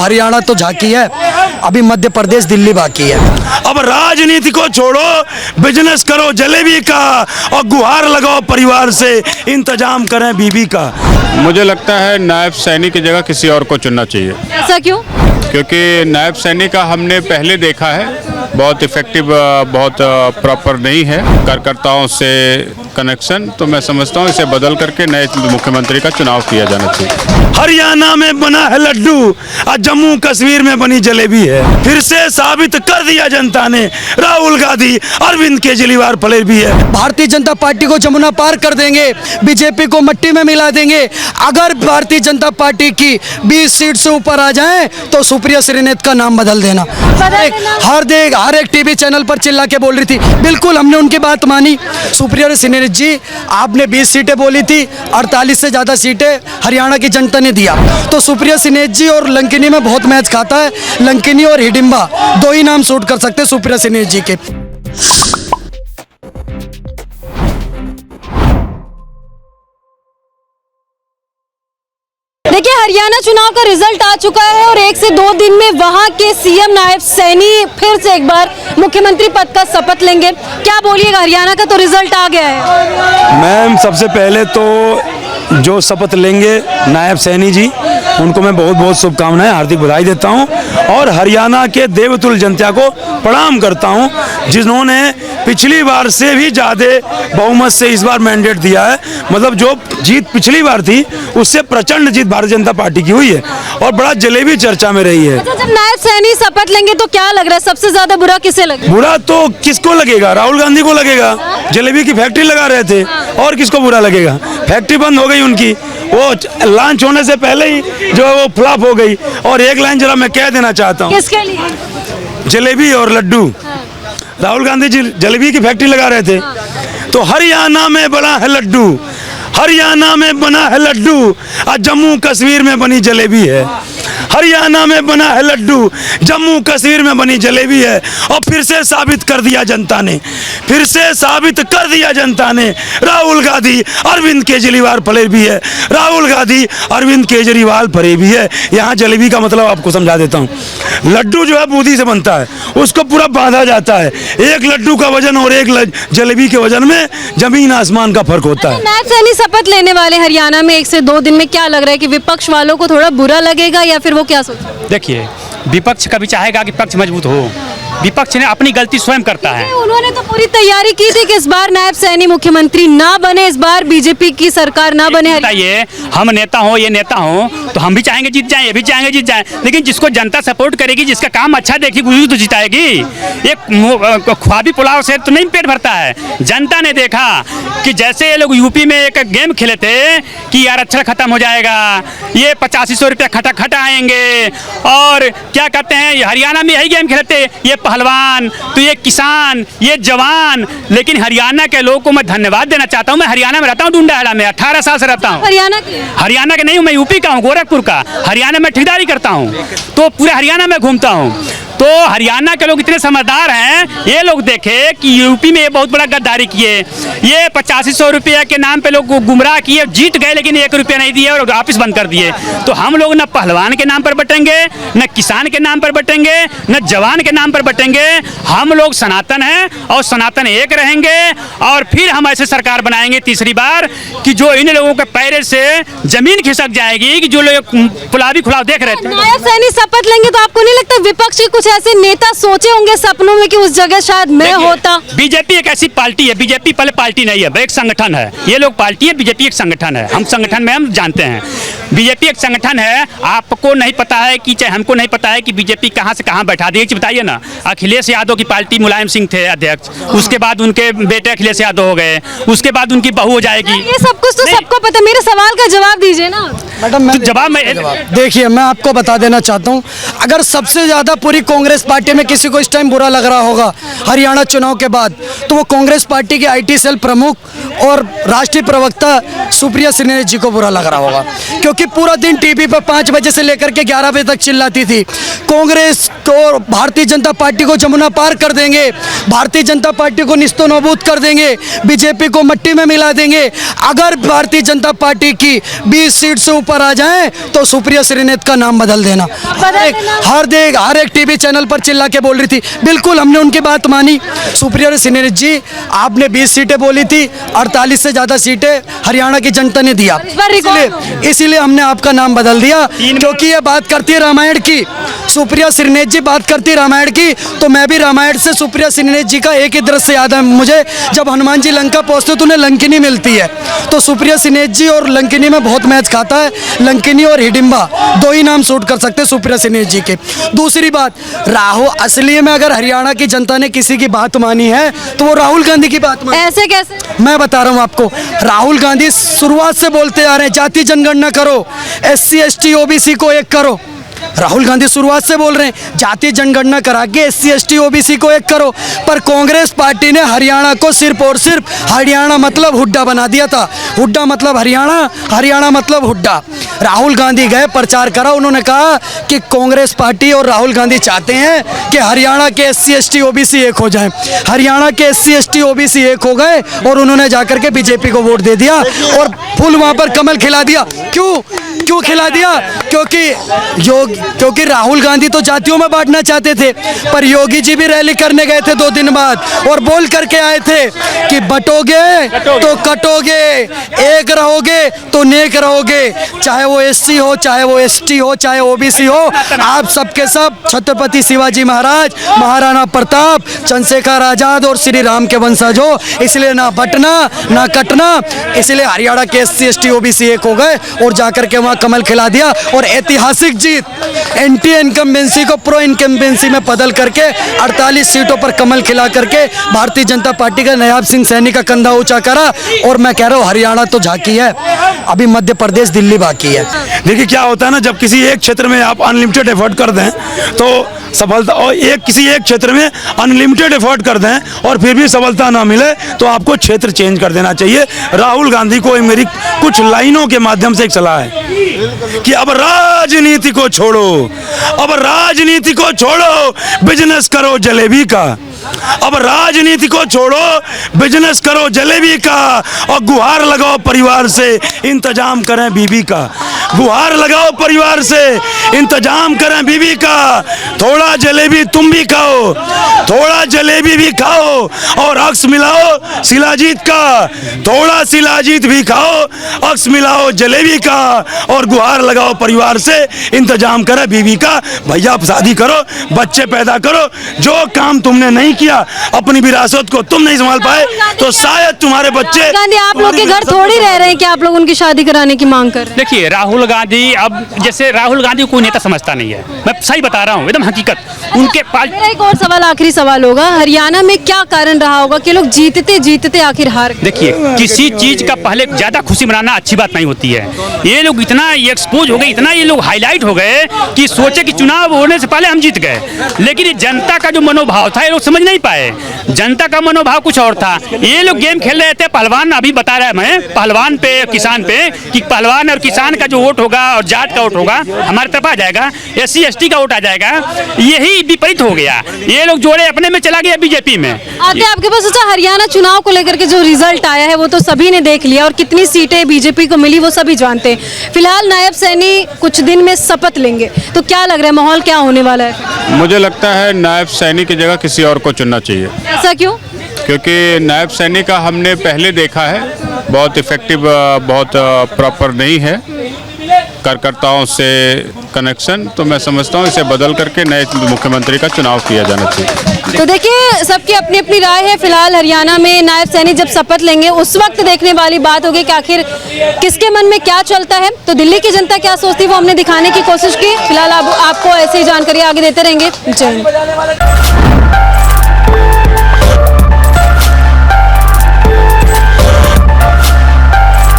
हरियाणा तो झांकी है, अभी मध्य प्रदेश दिल्ली बाकी है। अब राजनीति को छोड़ो, बिजनेस करो जलेबी का और गुहार लगाओ परिवार से, इंतजाम करें बीबी का। मुझे लगता है नायब सैनी की जगह किसी और को चुनना चाहिए। ऐसा क्यों? क्योंकि नायब सैनी का हमने पहले देखा है, बहुत इफेक्टिव, बहुत प्रॉपर नहीं है कार्यकर्ताओं से कनेक्शन। तो मैं समझता हूँ इसे बदल करके नए मुख्यमंत्री का चुनाव किया जाना चाहिए। हरियाणा में बना है लड्डू और जम्मू कश्मीर में बनी जलेबी है। फिर से साबित कर दिया जनता ने, राहुल गांधी अरविंद केजरीवाल फलेबी है। भारतीय जनता पार्टी को जमुना पार कर देंगे, बीजेपी को मिट्टी में मिला देंगे। अगर भारतीय जनता पार्टी की 20 सीट से ऊपर आ जाए तो सुप्रिया श्रीनेत का नाम बदल देना। हर एक टीवी चैनल पर चिल्ला के बोल रही थी, बिल्कुल हमने उनकी बात मानी। सुप्रिया श्रीनेत जी, आपने 20 सीटें बोली थी, 48 से ज़्यादा सीटें हरियाणा की जनता ने दिया। तो सुप्रिया श्रीनेत जी और लंकिनी में बहुत मैच खाता है। लंकिनी और हिडिंबा दो ही नाम सूट कर सकते हैं सुप्रिया श्रीनेत जी के। देखिए, हरियाणा चुनाव का रिजल्ट आ चुका है और 1 से 2 दिन में वहां के सीएम नायब सैनी फिर से एक बार मुख्यमंत्री पद का शपथ लेंगे। क्या बोलिएगा, हरियाणा का तो रिजल्ट आ गया है। मैम, सबसे पहले तो जो शपथ लेंगे नायब सैनी जी, उनको मैं बहुत बहुत शुभकामनाएं, हार्दिक बधाई देता हूं और हरियाणा के देवतुल्य जनता को प्रणाम करता हूं, जिन्होंने पिछली बार से भी ज़्यादा बहुमत से इस बार मैंडेट दिया है। मतलब जो जीत पिछली बार थी उससे प्रचंड जीत भारतीय जनता पार्टी की हुई है और बड़ा जलेबी चर्चा में रही है। अच्छा, जब नायब सैनी शपथ लेंगे तो क्या लग रहा है, सबसे ज्यादा बुरा किसे लगेगा? बुरा तो किसको लगेगा? राहुल गांधी को लगेगा, जलेबी की फैक्ट्री लगा रहे थे। और किसको बुरा लगेगा? फैक्ट्री बंद हो गई उनकी, वो लॉन्च होने से पहले ही जो है वो फ्लॉप हो गई। और एक लाइन जरा मैं कह देना चाहता हूँ, किसके लिए? जलेबी और लड्डू। राहुल गांधी जी जलेबी की फैक्ट्री लगा रहे थे, तो हरियाणा में बना है लड्डू, हरियाणा में बना है लड्डू और जम्मू कश्मीर में बनी जलेबी है। हरियाणा में बना है लड्डू, जम्मू कश्मीर में बनी जलेबी है। और फिर से साबित कर दिया जनता ने, फिर से साबित कर दिया जनता ने, राहुल गांधी अरविंद केजरीवाल फलेबी है। राहुल गांधी अरविंद केजरीवाल फलेबी है। यहाँ जलेबी का मतलब आपको समझा देता हूँ। लड्डू जो है बूंदी से बनता है, उसको पूरा बांधा जाता है। एक लड्डू का वजन और एक जलेबी के वजन में जमीन आसमान का फर्क होता है। नायब सैनी शपथ लेने वाले हरियाणा में 1 से 2 दिन में, क्या लग रहा है कि विपक्ष वालों को थोड़ा बुरा लगेगा या फिर वो क्या सोचेंगे? देखिए, विपक्ष कभी चाहेगा कि पक्ष मजबूत हो, विपक्ष ने अपनी गलती स्वयं करता है। उन्होंने तो पूरी तैयारी की थी कि इस बार नायब सैनी मुख्यमंत्री ना बने, इस बार बीजेपी की सरकार ना बने। ये हम नेता हो, ये नेता हो, तो हम भी चाहेंगे जीत जाए, ये भी चाहेंगे जीत जाए, लेकिन जिसको जनता सपोर्ट करेगी, जिसका काम अच्छा देखेगी, वही तो जिताएगी। एक ख्वाबी पुलाव से तो नहीं पेट भरता है। जनता ने देखा कि जैसे ये लोग यूपी में एक गेम खेले थे कि यार अच्छा खत्म हो जाएगा, ये 8500 रुपया खटा आएंगे, और क्या कहते हैं हरियाणा में यही गेम खेलते, ये पहलवान तो ये किसान, ये जवान। लेकिन हरियाणा के लोगों को मैं धन्यवाद देना चाहता हूँ। मैं हरियाणा में रहता हूँ, डुंडाहला में 18 साल से रहता हूँ। हरियाणा के नहीं हूँ, मैं यूपी का हूँ, गोरखपुर का। हरियाणा में ठेकेदारी करता हूँ, तो पूरे हरियाणा में घूमता हूँ। तो हरियाणा के लोग इतने समझदार हैं, ये लोग देखे कि यूपी में ये बहुत बड़ा गद्दारी किए, ये 8500 रुपये के नाम पे लोग गुमराह किए, जीत गए लेकिन 1 रुपया नहीं दिए और ऑफिस बंद कर दिए। तो हम लोग न पहलवान के नाम पर बटेंगे, न किसान के नाम पर बटेंगे, न जवान के नाम पर बटेंगे। हम लोग सनातन हैं और सनातन एक रहेंगे। और फिर हम ऐसे सरकार बनाएंगे तीसरी बार कि जो इन लोगों के पैरे से जमीन खिसक जाएगी, कि जो लोग पुलावी खुलाव देख रहे थे। नायब सैनी शपथ लेंगे तो आपको नहीं लगता विपक्ष के कुछ ऐसे नेता सोचे होंगे सपनों में कि उस जगह शायद मैं होता? बीजेपी एक ऐसी पार्टी है, बीजेपी पहले पार्टी नहीं है, एक संगठन है। ये लोग पार्टी है, बीजेपी एक संगठन है। हम संगठन में हम जानते हैं, बीजेपी एक संगठन है। आपको नहीं पता है कि, चाहे हमको नहीं पता है कि बीजेपी कहां से कहां बैठा दी। बताइए ना, अखिलेश यादव की पार्टी मुलायम सिंह थे अध्यक्ष, उसके बाद उनके बेटे अखिलेश यादव हो गए, उसके बाद उनकी बहू हो जाएगी। ये सब कुछ तो सबको पता। मेरे सवाल का जवाब दीजिए ना। मैडम, तो जवाब में देखिए, मैं आपको बता देना चाहता हूँ, अगर सबसे ज्यादा पूरी कांग्रेस पार्टी में किसी को इस टाइम बुरा लग रहा होगा हरियाणा चुनाव के बाद, तो वो कांग्रेस पार्टी के आईटी सेल प्रमुख और राष्ट्रीय प्रवक्ता सुप्रिया श्रीनेत जी को बुरा लग रहा होगा। क्योंकि कि पूरा दिन टीवी पर 5 बजे से लेकर के 11 बजे तक चिल्लाती थी कांग्रेस को, भारतीय जनता पार्टी को जमुना पार कर देंगे, भारतीय जनता पार्टी को निस्तो नाबूद कर देंगे, बीजेपी को मिट्टी में मिला देंगे, अगर भारतीय जनता पार्टी की 20 सीट से ऊपर आ जाए तो सुप्रिया श्रीनेत का नाम बदल देना। हर एक टीवी चैनल पर चिल्ला के बोल रही थी। बिल्कुल हमने उनकी बात मानी। सुप्रिया श्रीनेत जी, आपने 20 सीटें बोली थी, 48 से ज़्यादा सीटें हरियाणा की जनता ने दिया, इसीलिए हमने आपका नाम बदल दिया, क्योंकि ये बात करती है रामायण की। सुप्रिया श्रीनेत जी बात करती है रामायण की, तो मैं भी रामायण से सुप्रिया श्रीनेत जी का एक ही दृश्य याद है मुझे, जब हनुमान जी लंका पहुंचते तो उन्हें लंकिनी मिलती है। तो सुप्रिया श्रीनेत जी और लंकिनी में बहुत मैच खाता है, लंकिनी और हिडिंबा 2 ही नाम सूट कर सकते हैं सुप्रिया श्रीनेत जी के। दूसरी बात, राहुल असली में अगर हरियाणा की जनता ने किसी की बात मानी है तो वो राहुल गांधी की बात मानी। ऐसे कैसे? मैं बता रहा हूँ आपको, राहुल गांधी शुरुआत से बोलते आ रहे हैं जाति जनगणना करो, SC ST OBC को एक करो। राहुल गांधी शुरुआत से बोल रहे हैं जाति जनगणना करा के SC ST OBC को एक करो, पर कांग्रेस पार्टी ने हरियाणा को सिर्फ और सिर्फ हरियाणा मतलब हुड्डा बना दिया था। हुड्डा मतलब हरियाणा, हरियाणा मतलब हुड्डा। राहुल गांधी गए, प्रचार करा, उन्होंने कहा कि कांग्रेस पार्टी और राहुल गांधी चाहते हैं कि हरियाणा के SC ST OBC एक हो जाएं। हरियाणा के SC ST OBC एक हो गए और उन्होंने जाकर के बीजेपी को वोट दे दिया और फुल वहाँ पर कमल खिला दिया। क्यों खिला दिया? क्योंकि राहुल गांधी तो जातियों में बांटना चाहते थे, पर योगी जी भी रैली करने गए थे 2 दिन बाद और बोल करके आए थे कि बटोगे तो कटोगे, एक रहोगे तो नेक रहोगे, चाहे वो SC हो, चाहे वो ST हो, चाहे OBC हो, आप सबके सब छत्रपति शिवाजी महाराज, महाराणा प्रताप, चंद्रशेखर आजाद और श्री राम के वंशज हो, इसलिए ना बटना ना कटना। इसलिए हरियाणा के SC ST OBC एक हो गए और जाकर के वहाँ कमल खिला दिया और ऐतिहासिक जीत, एंटी इनकम्बेंसी को प्रो इनकम्बेंसी में बदल करके 48 सीटों पर कमल खिला करके भारतीय जनता पार्टी का नायब सिंह सैनी का कंधा ऊंचा करा। और मैं कह रहा हूँ हरियाणा तो झांकी है, अभी मध्य प्रदेश दिल्ली बाकी है। देखिए क्या होता है ना, जब किसी एक क्षेत्र में आप अनलिमिटेड एफर्ट कर दें तो सफलता, और किसी एक क्षेत्र में अनलिमिटेड एफर्ट कर दें और फिर भी सफलता ना मिले तो आपको क्षेत्र चेंज कर देना चाहिए। राहुल गांधी को मेरी कुछ लाइनों के माध्यम से एक सलाह है कि अब राजनीति को छोड़ो, अब राजनीति को छोड़ो, बिजनेस करो जलेबी का। अब राजनीति को छोड़ो, बिजनेस करो जलेबी का और गुहार लगाओ परिवार से, इंतजाम करें बीबी का। गुहार लगाओ परिवार से, इंतजाम करें बीबी का। थोड़ा जलेबी तुम भी खाओ, थोड़ा जलेबी भी खाओ और अक्स मिलाओ शिलाजीत का। थोड़ा शिलाजीत भी खाओ, अक्स मिलाओ जलेबी का और गुहार लगाओ परिवार से, इंतजाम करें बीबी का। भैया आप शादी करो, बच्चे पैदा करो। जो काम तुमने नहीं किया, अपनी विरासत को तुम नहीं संभाल पाए, तो शायद तुम्हारे बच्चे। गांधी आप लोग के घर थोड़ी रह रहे हैं कि आप लोग उनकी शादी कराने की मांग कर रहे हैं। देखिए राहुल गांधी, अब जैसे राहुल गांधी को कोई नेता समझता नहीं है, मैं सही बता रहा हूँ, एकदम हकीकत। उनके पास मेरा एक और सवाल, आखिरी सवाल होगा, हरियाणा में क्या कारण रहा होगा कि लोग जीतते जीतते आखिर हार गए? देखिए किसी चीज का पहले ज्यादा खुशी मनाना अच्छी बात नहीं होती है। ये लोग इतना एक्सपोज हो गए, इतना ये लोग हाईलाइट हो गए कि सोचे कि चुनाव होने से पहले हम जीत गए, लेकिन ये जनता का जो मनोभाव था ये लोग समझ नहीं पाए। जनता का मनोभाव कुछ और था। ये लोग गेम खेल रहे थे पहलवान, अभी बता रहा है मैं, पहलवान पे किसान पे, कि पहलवान और किसान का जो वोट होगा और जाट का वोट होगा हमारे तरफ आ जाएगा, SC ST का वोट आ जाएगा। यही विपरीत हो गया, ये लोग जोड़े अपने में चला गया बीजेपी में। आगे आपके पास अच्छा हरियाणा चुनाव को लेकर के जो रिजल्ट आया है वो तो सभी ने देख लिया और कितनी सीटें बीजेपी को मिली वो सभी जानते हैं। फिलहाल नायब सैनी कुछ दिन में शपथ लेंगे, तो क्या लग रहा है माहौल क्या होने वाला है? मुझे लगता है नायब सैनी की जगह किसी और को चुनना चाहिए। ऐसा क्यों? क्योंकि नायब सैनी का हमने पहले देखा है, बहुत इफेक्टिव, बहुत प्रॉपर नहीं है कार्यकर्ताओं से कनेक्शन, तो मैं समझता हूँ इसे बदल करके नए मुख्यमंत्री का चुनाव किया जाना चाहिए। तो देखिए सबकी अपनी अपनी राय है। फिलहाल हरियाणा में नायब सैनी जब शपथ लेंगे उस वक्त देखने वाली बात होगी कि आखिर किसके मन में क्या चलता है। तो दिल्ली की जनता क्या सोचती है वो हमने दिखाने की कोशिश की। फिलहाल आपको ऐसी जानकारी आगे देते रहेंगे। जय हिंद।